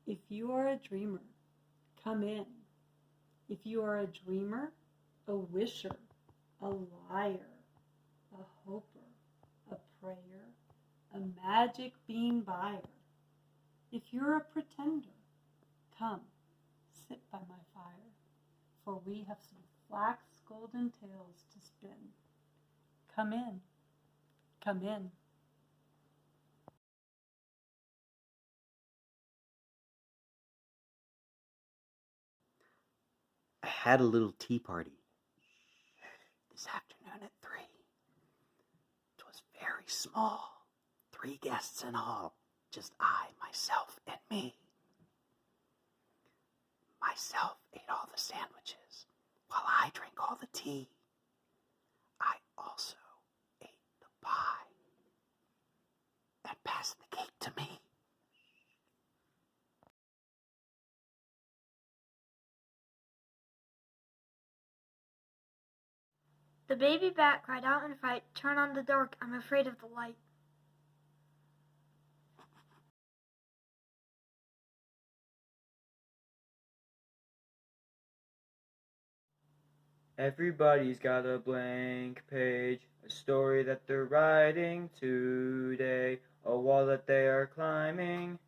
If you are a dreamer, come in. If you are a dreamer, a wisher, a liar, a hoper, a prayer, a magic bean buyer. If you're a pretender, come, sit by my fire, for we have some flax golden tales to spin. Come in, come in. I had a little tea party this afternoon at 3. It was very small, 3 guests in all, just I, myself, and me. Myself ate all the sandwiches, while I drank all the tea. I also ate the pie, and passed the cake to me. The baby bat cried out in fright, "Turn on the dark, I'm afraid of the light." Everybody's got a blank page, a story that they're writing today, a wall that they are climbing.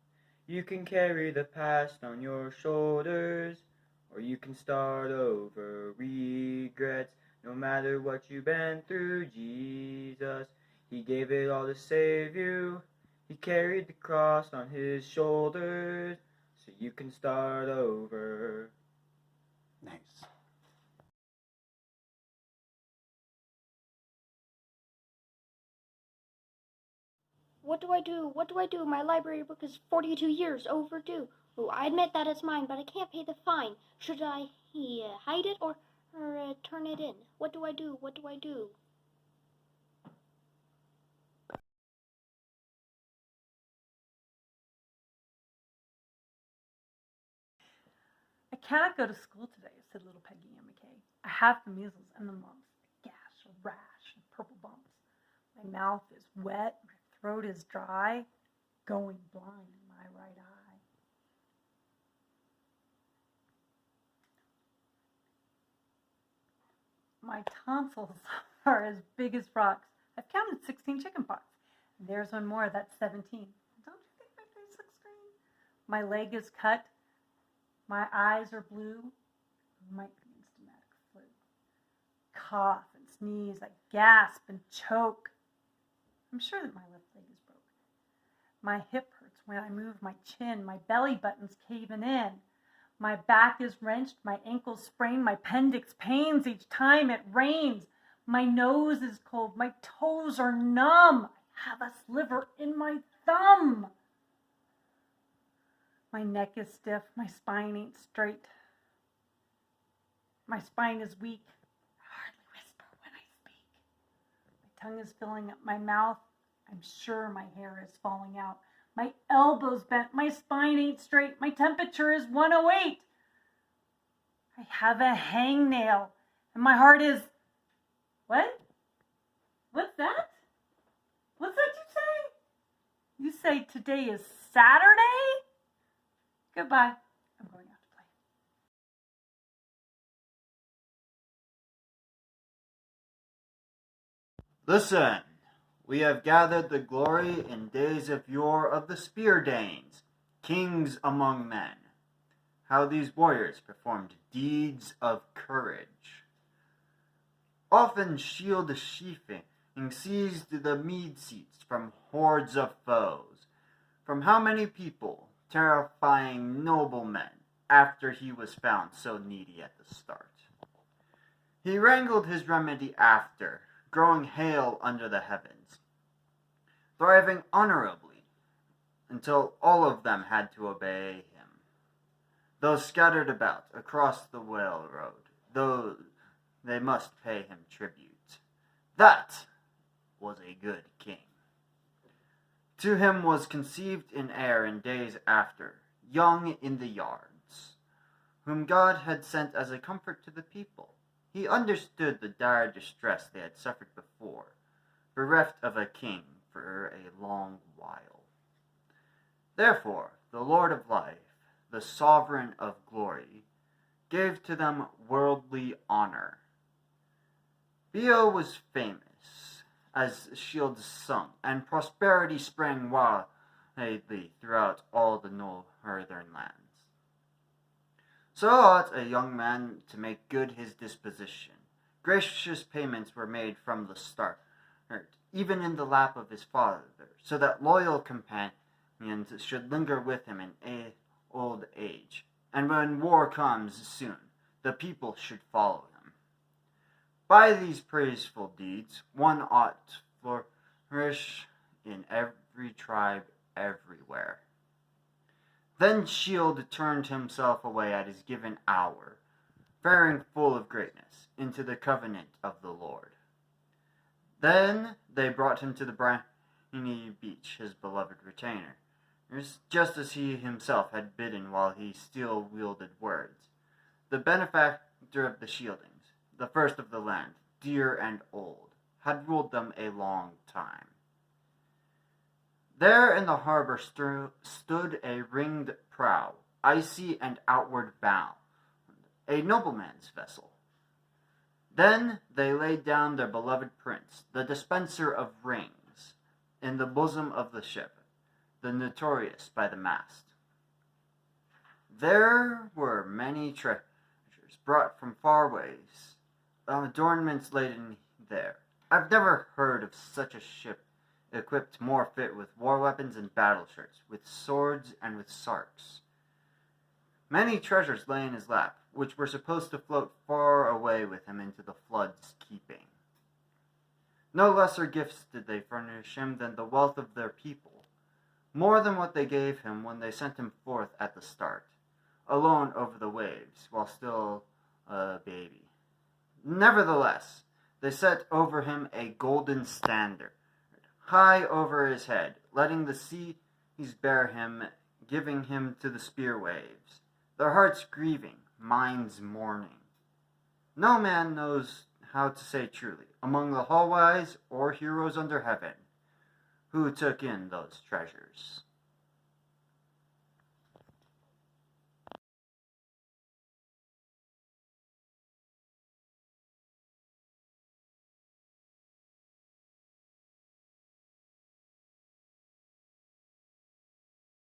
You can carry the past on your shoulders, or you can start over. Regrets, no matter what you've been through, Jesus, He gave it all to save you. He carried the cross on His shoulders, so you can start over. Nice. What do I do? What do I do? My library book is 42 years overdue. Oh, I admit that it's mine, but I can't pay the fine. Should I hide it or turn it in? What do I do? What do I do? I cannot go to school today, said little Peggy Ann McKay. I have the measles and the mumps, a gash, a rash, and purple bumps. My mouth is wet, my throat is dry, going blind in my right eye. My tonsils are as big as rocks. I've counted 16 chicken pox. And there's one more, that's 17. Don't you think my face looks green? My leg is cut. My eyes are blue. Might be instamatic flu. Cough and sneeze. I gasp and choke. I'm sure that my left leg is broke. My hip hurts when I move my chin. My belly button's caving in. My back is wrenched. My ankles sprained. My appendix pains each time it rains. My nose is cold. My toes are numb. I have a sliver in my thumb. My neck is stiff. My spine ain't straight. My spine is weak. I hardly whisper when I speak. My tongue is filling up my mouth. I'm sure my hair is falling out. My elbow's bent. My spine ain't straight. My temperature is 108. I have a hangnail. And my heart is... What? What's that? What's that you say? You say today is Saturday? Goodbye. I'm going out to play. Listen, we have gathered the glory in days of yore of the Spear Danes, kings among men. How these warriors performed deeds of courage. Often shield sheathing seized the mead seats from hordes of foes. From how many people, terrifying noblemen, after he was found so needy at the start. He wrangled his remedy after, growing hale under the heavens, thriving honorably, until all of them had to obey him. Those scattered about across the railroad, those they must pay him tribute. That was a good king. To him was conceived in air in days after, young in the yards, whom God had sent as a comfort to the people. He understood the dire distress they had suffered before, bereft of a king for a long while. Therefore, the Lord of Life the sovereign of glory, gave to them worldly honor. Beowulf was famous as shields sung, and prosperity sprang wildly throughout all the northern lands. So ought a young man to make good his disposition. Gracious payments were made from the start, even in the lap of his father, so that loyal companions should linger with him in old age, and when war comes soon, the people should follow him. By these praiseful deeds, one ought to flourish in every tribe everywhere. Then Shield turned himself away at his given hour, faring full of greatness, into the covenant of the Lord. Then they brought him to the briny beach, his beloved retainer, just as he himself had bidden while he still wielded words. The benefactor of the Shieldings, the first of the land, dear and old, had ruled them a long time. There in the harbor stood a ringed prow, icy and outward bound, a nobleman's vessel. Then they laid down their beloved prince, the dispenser of rings, in the bosom of the ship, the notorious by the mast. There were many treasures brought from far ways, adornments laden there. I've never heard of such a ship equipped more fit with war weapons and battle shirts, with swords and with sarks. Many treasures lay in his lap, which were supposed to float far away with him into the flood's keeping. No lesser gifts did they furnish him than the wealth of their people, more than what they gave him when they sent him forth at the start, alone over the waves, while still a baby. Nevertheless, they set over him a golden standard, high over his head, letting the seas bear him, giving him to the spear waves, their hearts grieving, minds mourning. No man knows how to say truly, among the all-wise or heroes under heaven, who took in those treasures.